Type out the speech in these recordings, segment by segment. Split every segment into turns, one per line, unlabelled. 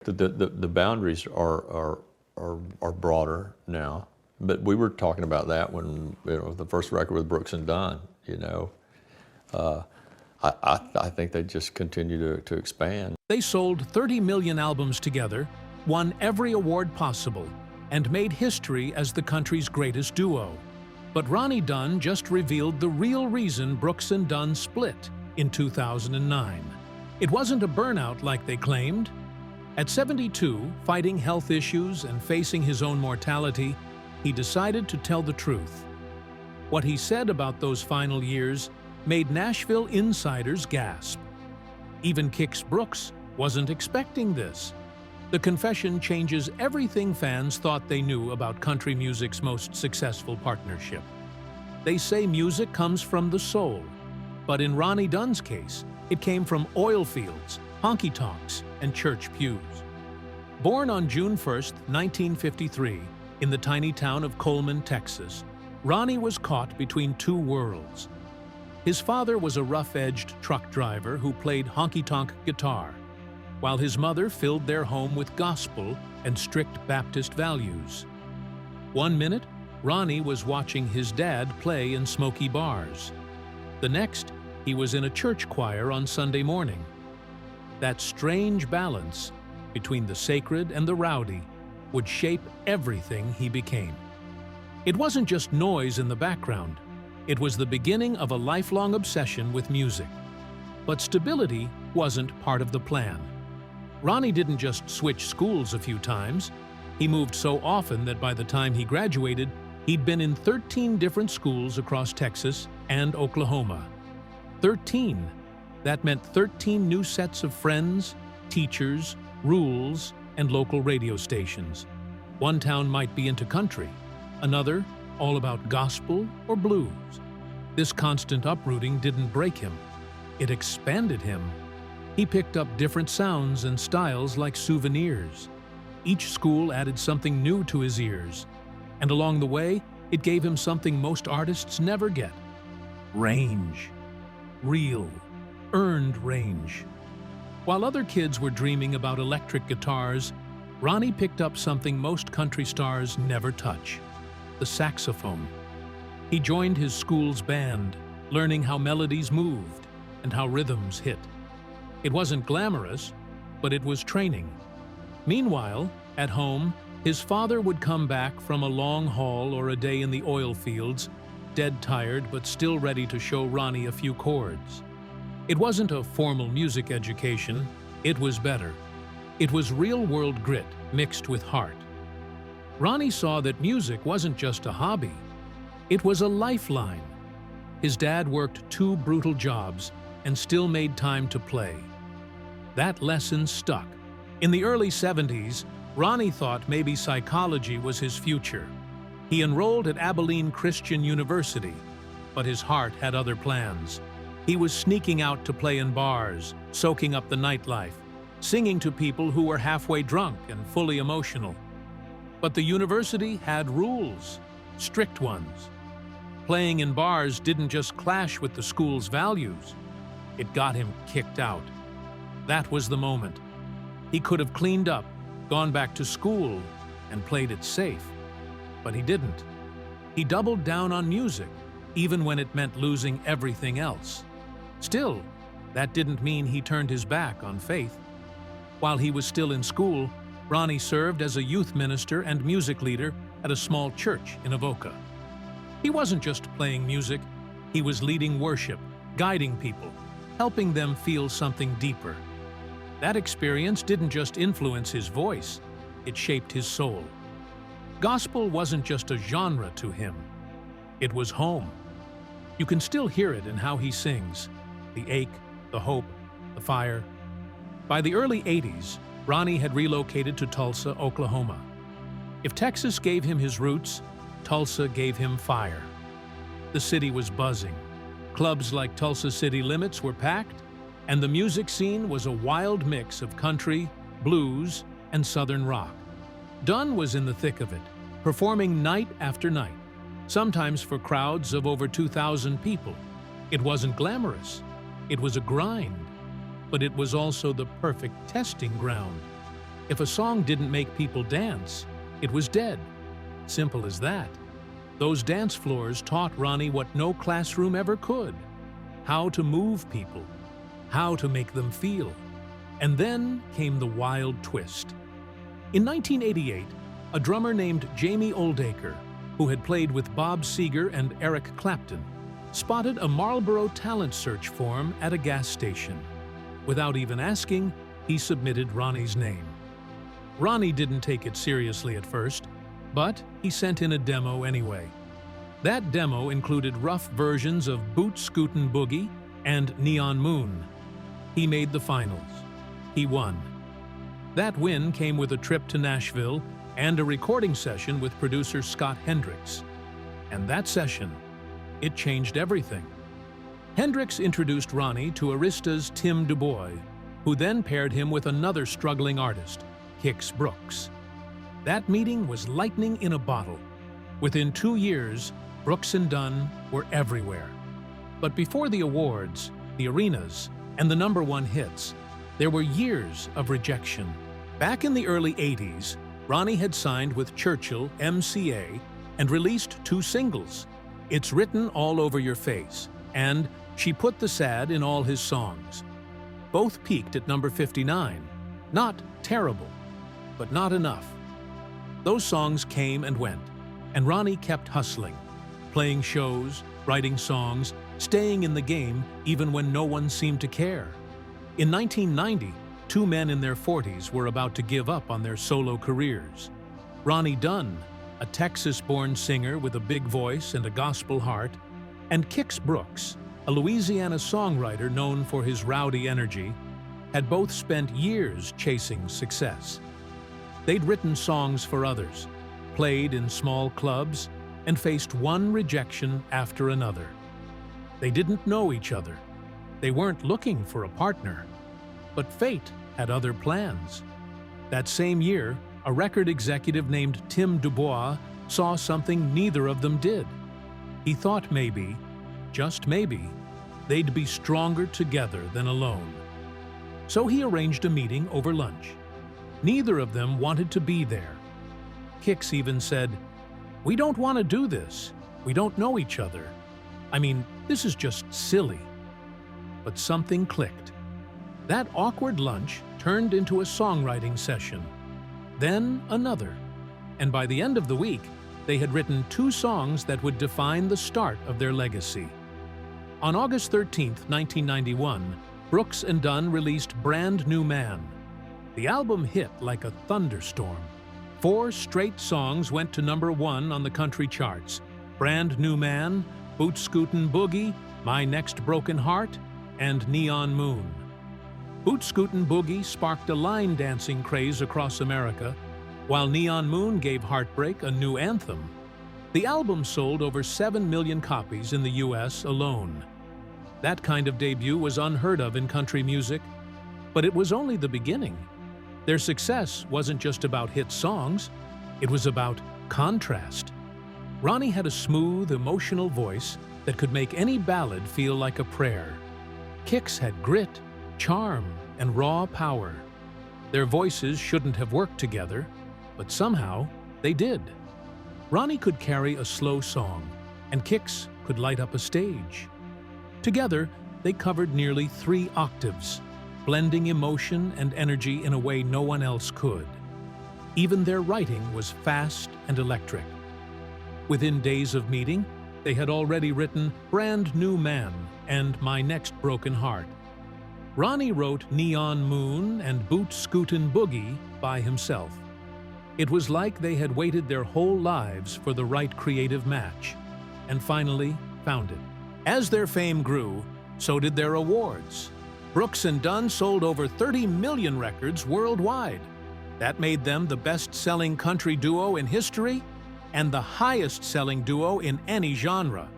The boundaries are broader now, but we were talking about that when the first record with Brooks and Dunn. I think they just continue to expand.
They sold 30 million albums together, won every award possible, and made history as the country's greatest duo. But Ronnie Dunn just revealed the real reason Brooks and Dunn split in 2009. It wasn't a burnout like they claimed. At 72, fighting health issues and facing his own mortality, he decided to tell the truth. What he said about those final years made Nashville insiders gasp. Even Kix Brooks wasn't expecting this. The confession changes everything fans thought they knew about country music's most successful partnership. They say music comes from the soul, but in Ronnie Dunn's case, it came from oil fields, honky-tonks, and church pews. Born on June 1, 1953, in the tiny town of Coleman, Texas, Ronnie was caught between two worlds. His father was a rough-edged truck driver who played honky-tonk guitar, while his mother filled their home with gospel and strict Baptist values. One minute, Ronnie was watching his dad play in smoky bars. The next, he was in a church choir on Sunday morning. That strange balance between the sacred and the rowdy would shape everything he became. It wasn't just noise in the background. It was the beginning of a lifelong obsession with music. But stability wasn't part of the plan. Ronnie didn't just switch schools a few times. He moved so often that by the time he graduated, he'd been in 13 different schools across Texas and Oklahoma. 13. That meant 13 new sets of friends, teachers, rules, and local radio stations. One town might be into country, another all about gospel or blues. This constant uprooting didn't break him. It expanded him. He picked up different sounds and styles like souvenirs. Each school added something new to his ears, and along the way, it gave him something most artists never get: range. Real, earned range. While other kids were dreaming about electric guitars, Ronnie picked up something most country stars never touch: the saxophone. He joined his school's band, learning how melodies moved and how rhythms hit. It wasn't glamorous, but it was training. Meanwhile, at home, his father would come back from a long haul or a day in the oil fields, dead tired but still ready to show Ronnie a few chords. It wasn't a formal music education, it was better. It was real-world grit mixed with heart. Ronnie saw that music wasn't just a hobby, it was a lifeline. His dad worked 2 brutal jobs and still made time to play. That lesson stuck. In the early 70s, Ronnie thought maybe psychology was his future. He enrolled at Abilene Christian University, but his heart had other plans. He was sneaking out to play in bars, soaking up the nightlife, singing to people who were halfway drunk and fully emotional. But the university had rules, strict ones. Playing in bars didn't just clash with the school's values, it got him kicked out. That was the moment. He could have cleaned up, gone back to school, and played it safe. But he didn't. He doubled down on music, even when it meant losing everything else. Still, that didn't mean he turned his back on faith. While he was still in school, Ronnie served as a youth minister and music leader at a small church in Avoca. He wasn't just playing music, he was leading worship, guiding people, helping them feel something deeper. That experience didn't just influence his voice, it shaped his soul. Gospel wasn't just a genre to him, it was home. You can still hear it in how he sings, the ache, the hope, the fire. By the early 80s, Ronnie had relocated to Tulsa, Oklahoma. If Texas gave him his roots, Tulsa gave him fire. The city was buzzing. Clubs like Tulsa City Limits were packed, and the music scene was a wild mix of country, blues, and southern rock. Dunn was in the thick of it, performing night after night, sometimes for crowds of over 2,000 people. It wasn't glamorous, it was a grind, but it was also the perfect testing ground. If a song didn't make people dance, it was dead. Simple as that. Those dance floors taught Ronnie what no classroom ever could: how to move people, how to make them feel. And then came the wild twist. In 1988, a drummer named Jamie Oldacre, who had played with Bob Seger and Eric Clapton, spotted a Marlboro talent search form at a gas station. Without even asking, he submitted Ronnie's name. Ronnie didn't take it seriously at first, but he sent in a demo anyway. That demo included rough versions of Boot Scootin' Boogie and Neon Moon. He made the finals. He won. That win came with a trip to Nashville and a recording session with producer Scott Hendricks. And that session, it changed everything. Hendricks introduced Ronnie to Arista's Tim DuBois, who then paired him with another struggling artist, Kix Brooks. That meeting was lightning in a bottle. Within 2 years, Brooks and Dunn were everywhere. But before the awards, the arenas, and the #1 hits, there were years of rejection. Back in the early 80s, Ronnie had signed with Churchill MCA and released 2 singles, It's Written All Over Your Face and She Put the Sad in All His Songs. Both peaked at number 59. Not terrible, but not enough. Those songs came and went, and Ronnie kept hustling, playing shows, writing songs, staying in the game even when no one seemed to care. In 1990, 2 men in their 40s were about to give up on their solo careers. Ronnie Dunn, a Texas-born singer with a big voice and a gospel heart, and Kix Brooks, a Louisiana songwriter known for his rowdy energy, had both spent years chasing success. They'd written songs for others, played in small clubs, and faced one rejection after another. They didn't know each other. They weren't looking for a partner. But fate had other plans. That same year, a record executive named Tim DuBois saw something neither of them did. He thought maybe, just maybe, they'd be stronger together than alone. So he arranged a meeting over lunch. Neither of them wanted to be there. Kix even said, "We don't want to do this. We don't know each other. I mean, this is just silly." But something clicked. That awkward lunch turned into a songwriting session. Then another. And by the end of the week, they had written 2 songs that would define the start of their legacy. On August 13, 1991, Brooks and Dunn released Brand New Man. The album hit like a thunderstorm. 4 straight songs went to #1 on the country charts: Brand New Man, Boot Scootin' Boogie, My Next Broken Heart, and Neon Moon. Boot Scootin' Boogie sparked a line dancing craze across America, while Neon Moon gave Heartbreak a new anthem. The album sold over 7 million copies in the US alone. That kind of debut was unheard of in country music, but it was only the beginning. Their success wasn't just about hit songs, it was about contrast. Ronnie had a smooth, emotional voice that could make any ballad feel like a prayer. Kix had grit, charm, and raw power. Their voices shouldn't have worked together, but somehow they did. Ronnie could carry a slow song, and Kix could light up a stage. Together, they covered nearly 3 octaves, blending emotion and energy in a way no one else could. Even their writing was fast and electric. Within days of meeting, they had already written Brand New Man and My Next Broken Heart. Ronnie wrote Neon Moon and Boot Scootin' Boogie by himself. It was like they had waited their whole lives for the right creative match, and finally found it. As their fame grew, so did their awards. Brooks and Dunn sold over 30 million records worldwide. That made them the best-selling country duo in history and the highest-selling duo in any genre.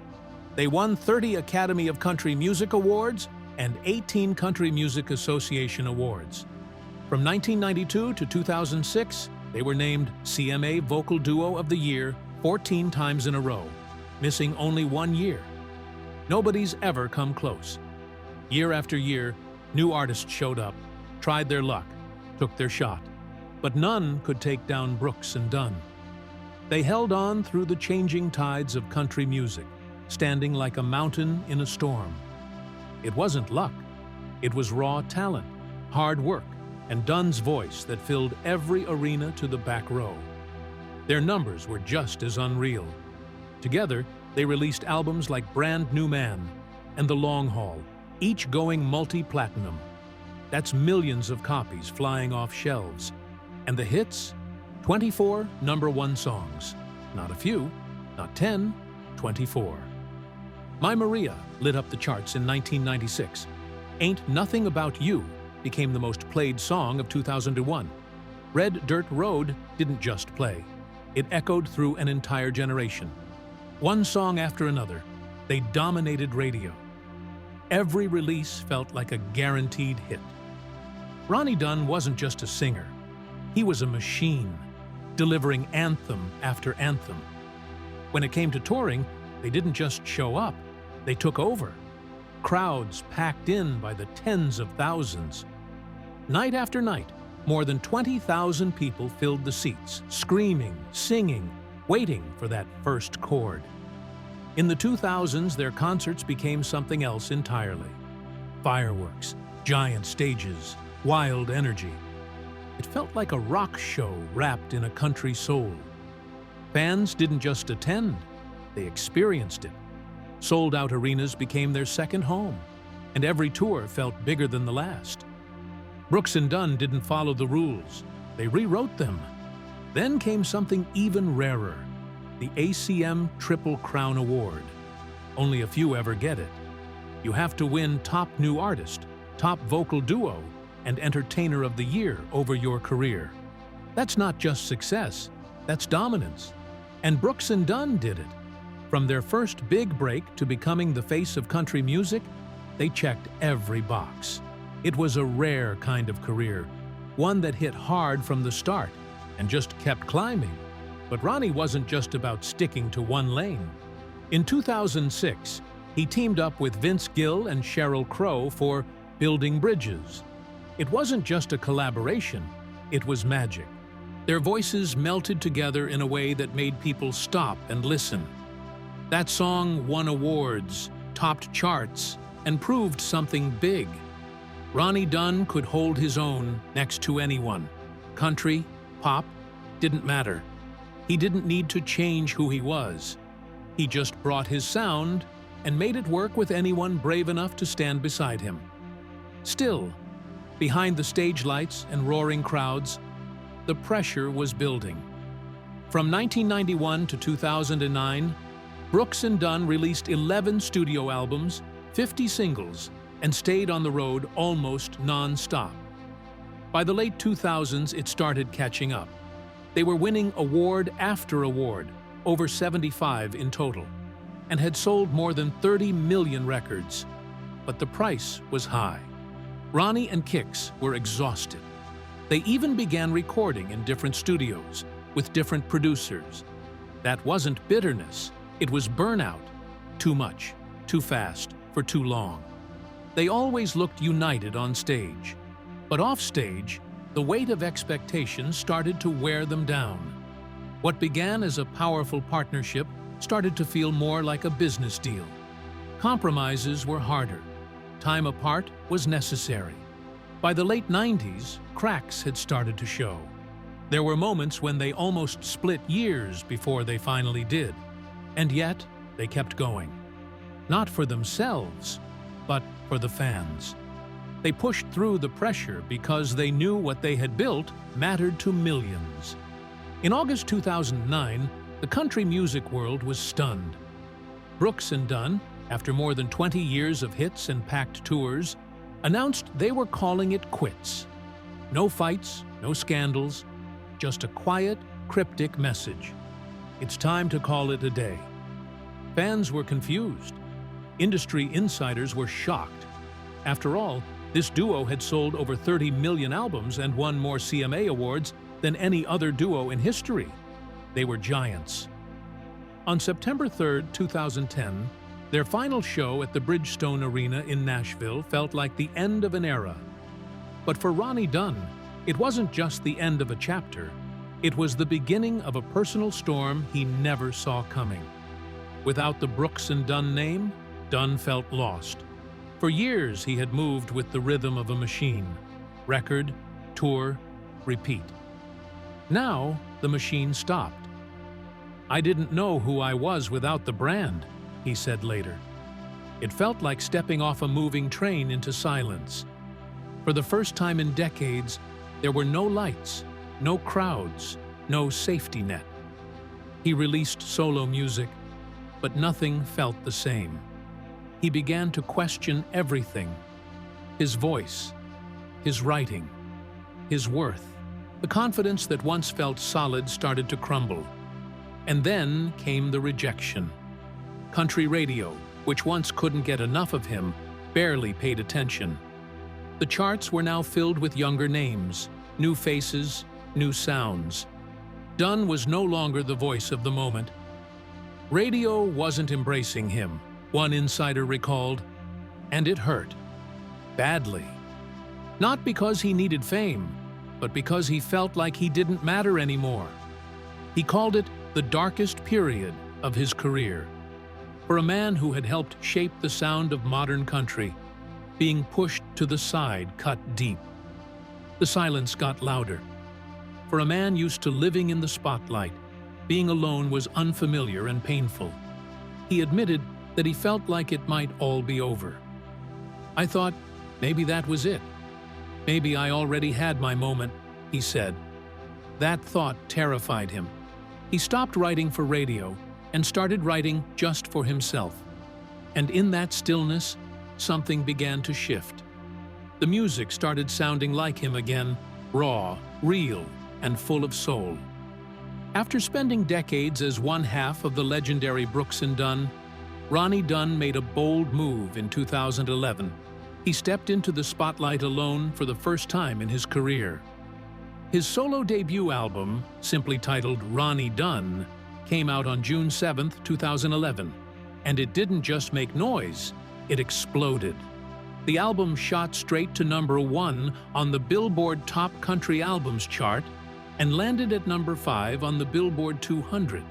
They won 30 Academy of Country Music Awards and 18 Country Music Association Awards. From 1992 to 2006, they were named CMA Vocal Duo of the Year 14 times in a row, missing only 1 year. Nobody's ever come close. Year after year, new artists showed up, tried their luck, took their shot. But none could take down Brooks and Dunn. They held on through the changing tides of country music, standing like a mountain in a storm. It wasn't luck. It was raw talent, hard work, and Dunn's voice that filled every arena to the back row. Their numbers were just as unreal. Together, they released albums like Brand New Man and The Long Haul, each going multi-platinum. That's millions of copies flying off shelves. And the hits? 24 #1 songs. Not a few, not 10, 24. My Maria lit up the charts in 1996. Ain't Nothing About You became the most played song of 2001. Red Dirt Road didn't just play. It echoed through an entire generation. One song after another, they dominated radio. Every release felt like a guaranteed hit. Ronnie Dunn wasn't just a singer. He was a machine, delivering anthem after anthem. When it came to touring, they didn't just show up, they took over. Crowds packed in by the tens of thousands. Night after night, more than 20,000 people filled the seats, screaming, singing, waiting for that first chord. In the 2000s, their concerts became something else entirely. Fireworks, giant stages, wild energy. It felt like a rock show wrapped in a country soul. Fans didn't just attend, they experienced it. Sold-out arenas became their second home, and every tour felt bigger than the last. Brooks and Dunn didn't follow the rules, they rewrote them. Then came something even rarer, the ACM Triple Crown Award. Only a few ever get it. You have to win Top New Artist, Top Vocal Duo, and Entertainer of the Year over your career. That's not just success, that's dominance. And Brooks and Dunn did it. From their first big break to becoming the face of country music, they checked every box. It was a rare kind of career, one that hit hard from the start and just kept climbing. But Ronnie wasn't just about sticking to one lane. In 2006, he teamed up with Vince Gill and Sheryl Crow for Building Bridges. It wasn't just a collaboration, it was magic. Their voices melted together in a way that made people stop and listen. That song won awards, topped charts, and proved something big. Ronnie Dunn could hold his own next to anyone. Country, pop, didn't matter. He didn't need to change who he was. He just brought his sound and made it work with anyone brave enough to stand beside him. Still, behind the stage lights and roaring crowds, the pressure was building. From 1991 to 2009, Brooks and Dunn released 11 studio albums, 50 singles, and stayed on the road almost non-stop. By the late 2000s, it started catching up. They were winning award after award, over 75 in total, and had sold more than 30 million records. But the price was high. Ronnie and Kix were exhausted. They even began recording in different studios, with different producers. That wasn't bitterness, it was burnout. Too much, too fast, for too long. They always looked united on stage. But off stage, the weight of expectations started to wear them down. What began as a powerful partnership started to feel more like a business deal. Compromises were harder. Time apart was necessary. By the late 90s, cracks had started to show. There were moments when they almost split years before they finally did. And yet, they kept going. Not for themselves, but for the fans. They pushed through the pressure because they knew what they had built mattered to millions. In August 2009, the country music world was stunned. Brooks and Dunn, after more than 20 years of hits and packed tours, announced they were calling it quits. No fights, no scandals, just a quiet, cryptic message. It's time to call it a day. Fans were confused. Industry insiders were shocked. After all, this duo had sold over 30 million albums and won more CMA awards than any other duo in history. They were giants. On September 3, 2010, their final show at the Bridgestone Arena in Nashville felt like the end of an era. But for Ronnie Dunn, It wasn't just the end of a chapter, it was the beginning of a personal storm he never saw coming. Without the Brooks and Dunn name, Dunn felt lost. For years he had moved with the rhythm of a machine. Record, tour, repeat. Now, the machine stopped. "I didn't know who I was without the brand," he said later. It felt like stepping off a moving train into silence. For the first time in decades, there were no lights, no crowds, no safety net. He released solo music, but nothing felt the same. He began to question everything: his voice, his writing, his worth. The confidence that once felt solid started to crumble. And then came the rejection. Country radio, which once couldn't get enough of him, barely paid attention. The charts were now filled with younger names, new faces, new sounds. Dunn was no longer the voice of the moment. Radio wasn't embracing him, one insider recalled, and it hurt. Badly. Not because he needed fame, but because he felt like he didn't matter anymore. He called it the darkest period of his career. For a man who had helped shape the sound of modern country, being pushed to the side cut deep. The silence got louder. For a man used to living in the spotlight, being alone was unfamiliar and painful. He admitted that he felt like it might all be over. "I thought maybe that was it. Maybe I already had my moment," he said. That thought terrified him. He stopped writing for radio and started writing just for himself. And in that stillness, something began to shift. The music started sounding like him again, raw, real, and full of soul. After spending decades as one half of the legendary Brooks and Dunn, Ronnie Dunn made a bold move in 2011. He stepped into the spotlight alone for the first time in his career. His solo debut album, simply titled Ronnie Dunn, came out on June 7, 2011, and it didn't just make noise, it exploded. The album shot straight to #1 on the Billboard Top Country Albums chart and landed at #5 on the Billboard 200.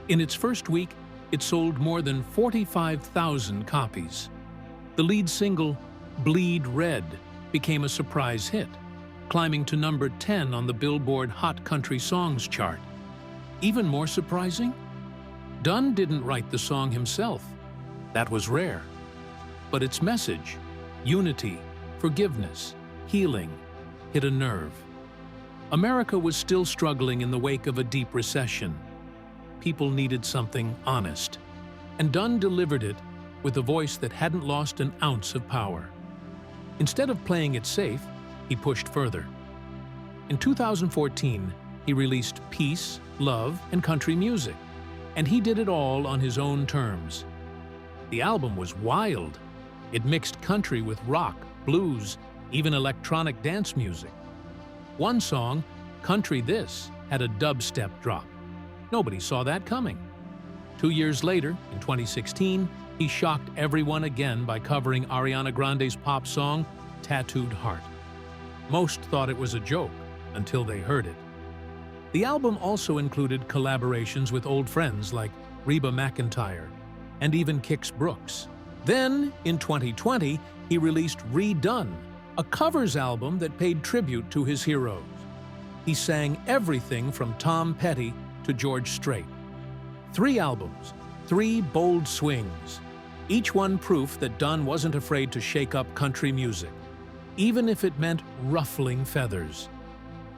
In its first week, it sold more than 45,000 copies. The lead single, Bleed Red, became a surprise hit, climbing to #10 on the Billboard Hot Country Songs chart. Even more surprising? Dunn didn't write the song himself. That was rare. But its message, unity, forgiveness, healing, hit a nerve. America was still struggling in the wake of a deep recession. People needed something honest. And Dunn delivered it with a voice that hadn't lost an ounce of power. Instead of playing it safe, he pushed further. In 2014, he released peace, love, and country music, and he did it all on his own terms. The album was wild. It mixed country with rock, blues, even electronic dance music. One song, Country This, had a dubstep drop. Nobody saw that coming. 2 years later, in 2016, he shocked everyone again by covering Ariana Grande's pop song, Tattooed Heart. Most thought it was a joke until they heard it. The album also included collaborations with old friends like Reba McEntire and even Kix Brooks. Then, in 2020, he released Redone, a covers album that paid tribute to his heroes. He sang everything from Tom Petty to George Strait. 3 albums, 3 bold swings, each one proof that Dunn wasn't afraid to shake up country music, even if it meant ruffling feathers.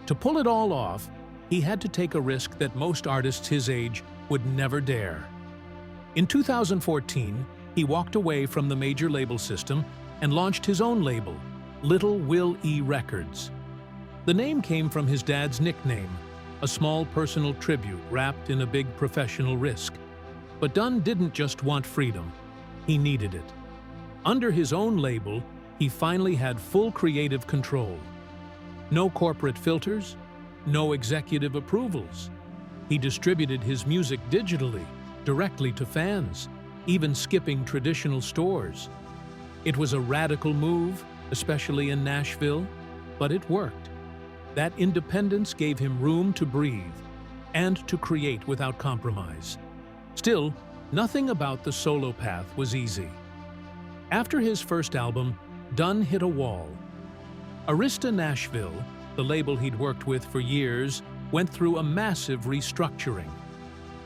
To pull it all off, he had to take a risk that most artists his age would never dare. In 2014, he walked away from the major label system and launched his own label, Little Will E Records. The name came from his dad's nickname, a small personal tribute wrapped in a big professional risk. But Dunn didn't just want freedom, he needed it. Under his own label, he finally had full creative control. No corporate filters, no executive approvals. He distributed his music digitally, directly to fans, even skipping traditional stores. It was a radical move, especially in Nashville, but it worked. That independence gave him room to breathe and to create without compromise. Still, nothing about the solo path was easy. After his first album, Dunn hit a wall. Arista Nashville, the label he'd worked with for years, went through a massive restructuring.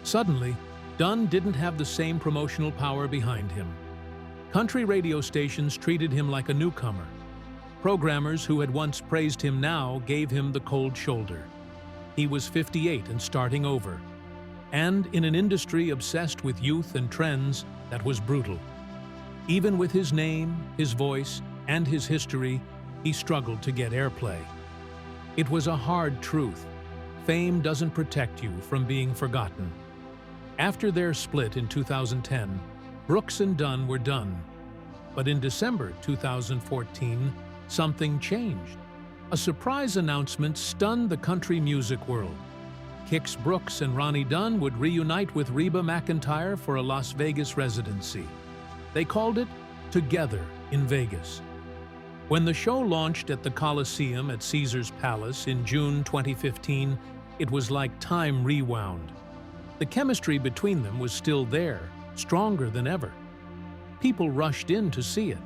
Suddenly, Dunn didn't have the same promotional power behind him. Country radio stations treated him like a newcomer. Programmers who had once praised him now gave him the cold shoulder. He was 58 and starting over. And in an industry obsessed with youth and trends, that was brutal. Even with his name, his voice, and his history, he struggled to get airplay. It was a hard truth. Fame doesn't protect you from being forgotten. After their split in 2010, Brooks and Dunn were done. But in December 2014, something changed. A surprise announcement stunned the country music world. Kix Brooks and Ronnie Dunn would reunite with Reba McEntire for a Las Vegas residency. They called it Together in Vegas. When the show launched at the Coliseum at Caesar's Palace in June 2015, it was like time rewound. The chemistry between them was still there, stronger than ever. People rushed in to see it.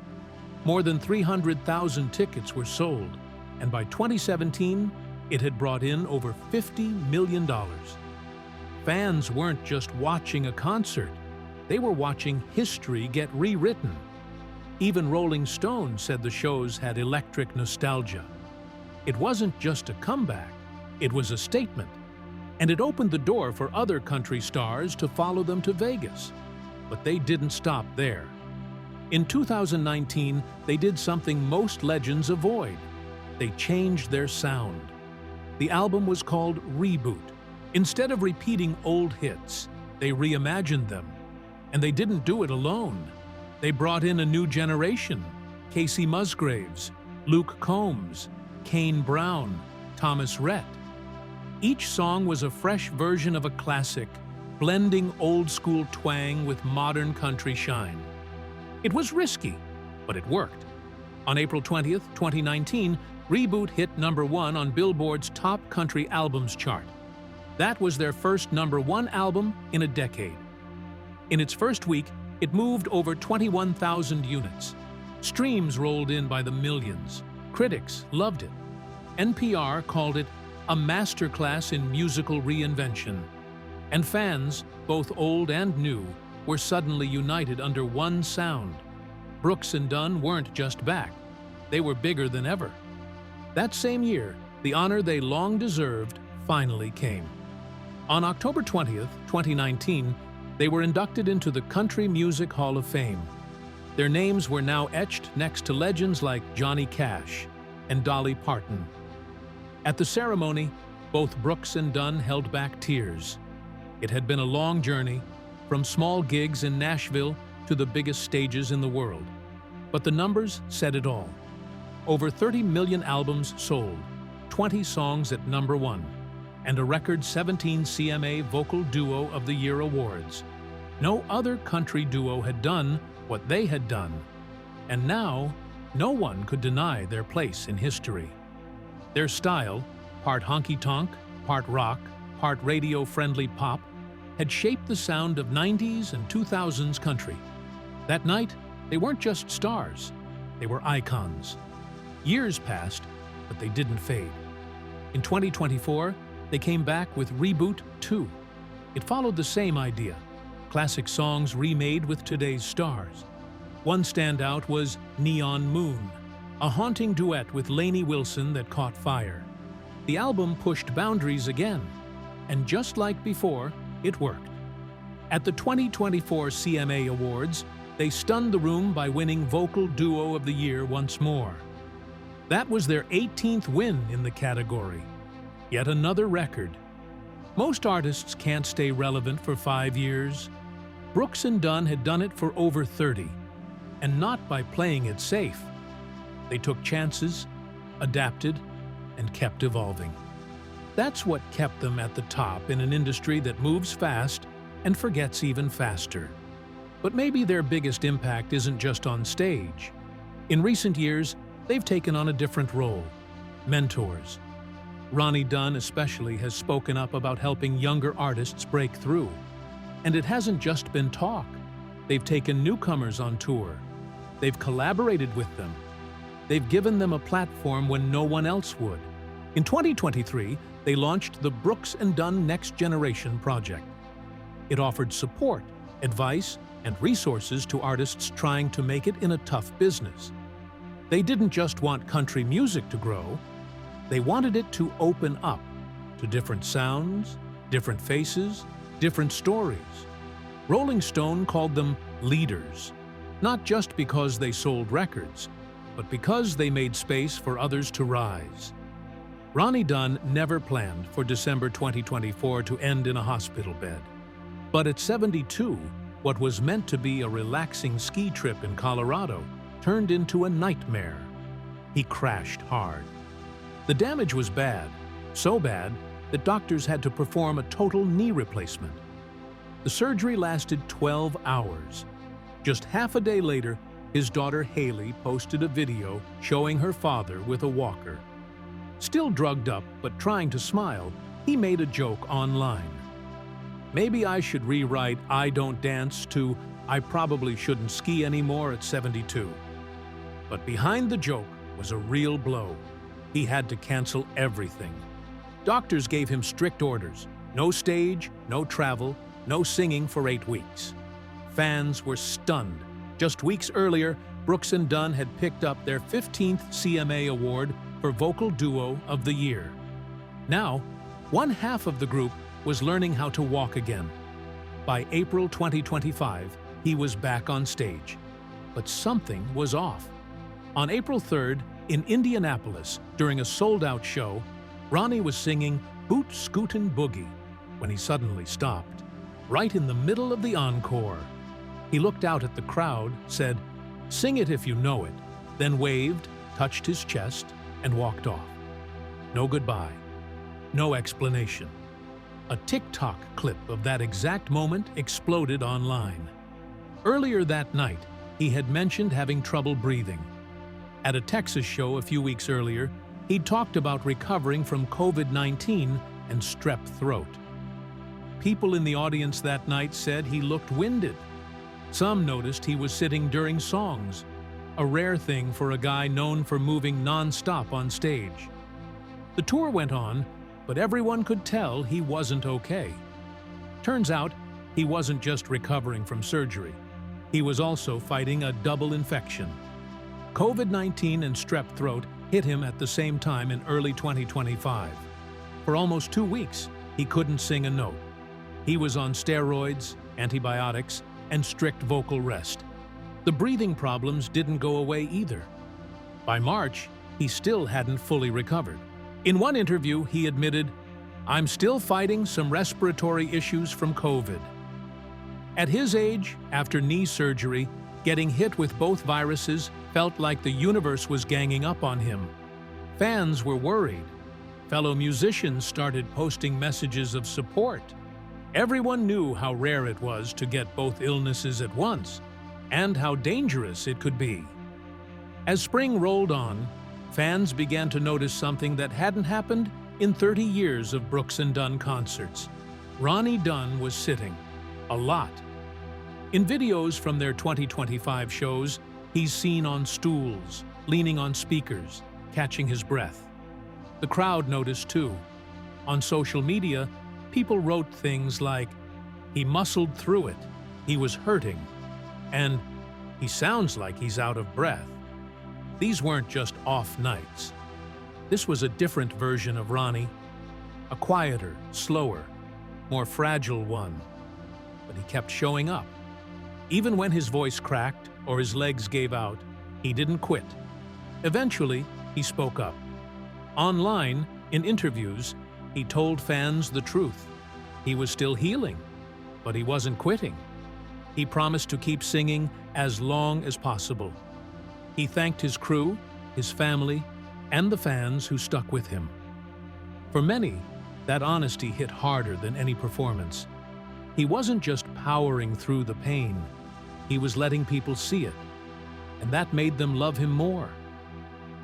More than 300,000 tickets were sold, and by 2017, it had brought in over $50 million. Fans weren't just watching a concert, they were watching history get rewritten. Even Rolling Stone said the shows had electric nostalgia. It wasn't just a comeback, it was a statement. And it opened the door for other country stars to follow them to Vegas. But they didn't stop there. In 2019, they did something most legends avoid. They changed their sound. The album was called Reboot. Instead of repeating old hits, they reimagined them. And they didn't do it alone. They brought in a new generation: Casey Musgraves, Luke Combs, Kane Brown, Thomas Rhett. Each song was a fresh version of a classic, blending old-school twang with modern country shine. It was risky, but it worked. On April 20th, 2019, Reboot hit #1 on Billboard's Top Country Albums chart. That was their first #1 album in a decade. In its first week, it moved over 21,000 units. Streams rolled in by the millions. Critics loved it. NPR called it a masterclass in musical reinvention. And fans, both old and new, were suddenly united under one sound. Brooks and Dunn weren't just back. They were bigger than ever. That same year, the honor they long deserved finally came. On October 20th, 2019, they were inducted into the Country Music Hall of Fame. Their names were now etched next to legends like Johnny Cash and Dolly Parton. At the ceremony, both Brooks and Dunn held back tears. It had been a long journey, from small gigs in Nashville to the biggest stages in the world. But the numbers said it all. Over 30 million albums sold, 20 songs at #1, and a record 17 CMA Vocal Duo of the Year awards. No other country duo had done what they had done. And now, no one could deny their place in history. Their style, part honky-tonk, part rock, part radio-friendly pop, had shaped the sound of 90s and 2000s country. That night, they weren't just stars, they were icons. Years passed, but they didn't fade. In 2024, they came back with Reboot 2. It followed the same idea, classic songs remade with today's stars. One standout was Neon Moon, a haunting duet with Lainey Wilson that caught fire. The album pushed boundaries again, and just like before, it worked. At the 2024 CMA Awards, they stunned the room by winning Vocal Duo of the Year once more. That was their 18th win in the category. Yet another record. Most artists can't stay relevant for 5 years. Brooks and Dunn had done it for over 30, and not by playing it safe. They took chances, adapted, and kept evolving. That's what kept them at the top in an industry that moves fast and forgets even faster. But maybe their biggest impact isn't just on stage. In recent years, they've taken on a different role: mentors. Ronnie Dunn especially has spoken up about helping younger artists break through. And it hasn't just been talk. They've taken newcomers on tour. They've collaborated with them. They've given them a platform when no one else would. In 2023, they launched the Brooks and Dunn Next Generation project. It offered support, advice, and resources to artists trying to make it in a tough business. They didn't just want country music to grow, they wanted it to open up to different sounds, different faces, different stories. Rolling Stone called them leaders, not just because they sold records, but because they made space for others to rise. Ronnie Dunn never planned for December 2024 to end in a hospital bed. But at 72, what was meant to be a relaxing ski trip in Colorado turned into a nightmare. He crashed hard. The damage was bad, so bad that doctors had to perform a total knee replacement. The surgery lasted 12 hours. Just half a day later, his daughter Haley posted a video showing her father with a walker. Still drugged up but trying to smile, he made a joke online. Maybe I should rewrite "I don't dance" to "I probably shouldn't ski anymore at 72." But behind the joke was a real blow. He had to cancel everything. Doctors gave him strict orders: no stage, no travel, no singing for 8 weeks. Fans were stunned. Just weeks earlier, Brooks and Dunn had picked up their 15th CMA Award for Vocal Duo of the Year. Now, one half of the group was learning how to walk again. By April 2025, he was back on stage. But something was off. On April 3rd, in Indianapolis, during a sold-out show, Ronnie was singing "Boot Scootin' Boogie" when he suddenly stopped, right in the middle of the encore. He looked out at the crowd, said, "Sing it if you know it," then waved, touched his chest, and walked off. No goodbye. No explanation. A TikTok clip of that exact moment exploded online. Earlier that night, he had mentioned having trouble breathing. At a Texas show a few weeks earlier, he'd talked about recovering from COVID-19 and strep throat. People in the audience that night said he looked winded. Some noticed he was sitting during songs, a rare thing for a guy known for moving non-stop on stage. The tour went on, but everyone could tell he wasn't okay. Turns out, he wasn't just recovering from surgery. He was also fighting a double infection. COVID-19 and strep throat hit him at the same time in early 2025. For almost 2 weeks, he couldn't sing a note. He was on steroids, antibiotics, and strict vocal rest. The breathing problems didn't go away either. By March, he still hadn't fully recovered. In one interview, he admitted, "I'm still fighting some respiratory issues from COVID." At his age, after knee surgery, getting hit with both viruses felt like the universe was ganging up on him. Fans were worried. Fellow musicians started posting messages of support. Everyone knew how rare it was to get both illnesses at once, and how dangerous it could be. As spring rolled on, fans began to notice something that hadn't happened in 30 years of Brooks and Dunn concerts. Ronnie Dunn was sitting. A lot. In videos from their 2025 shows, he's seen on stools, leaning on speakers, catching his breath. The crowd noticed too. On social media, people wrote things like, "He muscled through it," "He was hurting," and "He sounds like he's out of breath." These weren't just off nights. This was a different version of Ronnie, a quieter, slower, more fragile one. But he kept showing up. Even when his voice cracked or his legs gave out, he didn't quit. Eventually, he spoke up. Online, in interviews, he told fans the truth. He was still healing, but he wasn't quitting. He promised to keep singing as long as possible. He thanked his crew, his family, and the fans who stuck with him. For many, that honesty hit harder than any performance. He wasn't just powering through the pain. He was letting people see it, and that made them love him more.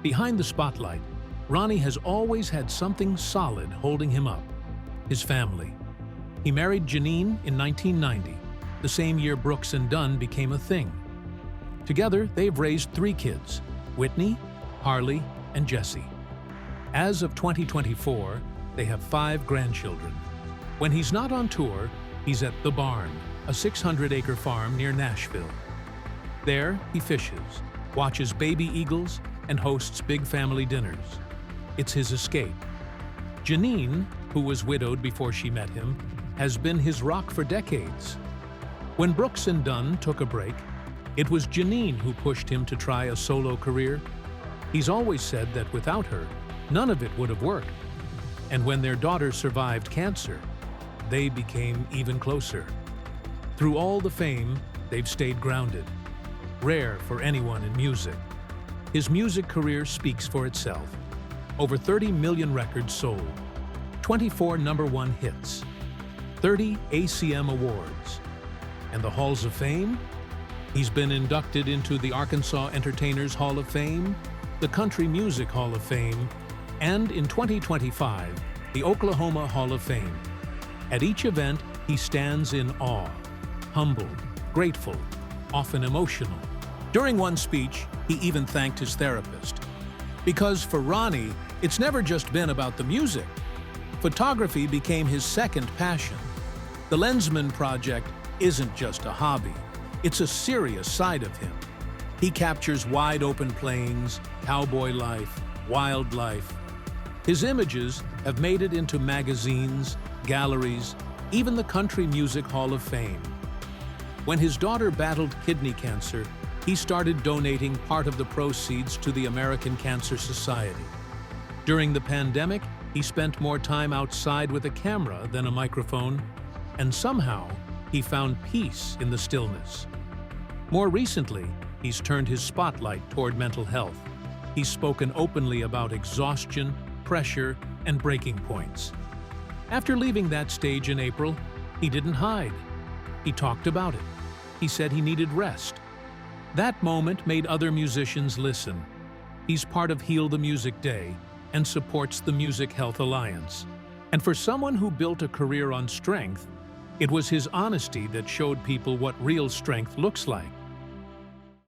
Behind the spotlight, Ronnie has always had something solid holding him up: his family. He married Janine in 1990, the same year Brooks and Dunn became a thing. Together, they've raised 3 kids: Whitney, Harley, and Jesse. As of 2024, they have 5 grandchildren. When he's not on tour, he's at The Barn, a 600-acre farm near Nashville. There, he fishes, watches baby eagles, and hosts big family dinners. It's his escape. Janine, who was widowed before she met him, has been his rock for decades. When Brooks and Dunn took a break, it was Janine who pushed him to try a solo career. He's always said that without her, none of it would have worked. And when their daughter survived cancer, they became even closer. Through all the fame, they've stayed grounded. Rare for anyone in music. His music career speaks for itself. Over 30 million records sold, 24 #1 hits, 30 ACM awards. And the Halls of Fame? He's been inducted into the Arkansas Entertainers Hall of Fame, the Country Music Hall of Fame, and in 2025, the Oklahoma Hall of Fame. At each event, he stands in awe, humbled, grateful, often emotional. During one speech, he even thanked his therapist. Because for Ronnie, it's never just been about the music. Photography became his second passion. The Lensman Project isn't just a hobby. It's a serious side of him. He captures wide-open plains, cowboy life, wildlife. His images have made it into magazines, galleries, even the Country Music Hall of Fame. When his daughter battled kidney cancer, he started donating part of the proceeds to the American Cancer Society. During the pandemic, he spent more time outside with a camera than a microphone, and somehow he found peace in the stillness. More recently, he's turned his spotlight toward mental health. He's spoken openly about exhaustion, pressure, and breaking points. After leaving that stage in April, he didn't hide. He talked about it. He said he needed rest. That moment made other musicians listen. He's part of Heal the Music Day and supports the Music Health Alliance. And for someone who built a career on strength, it was his honesty that showed people what real strength looks like.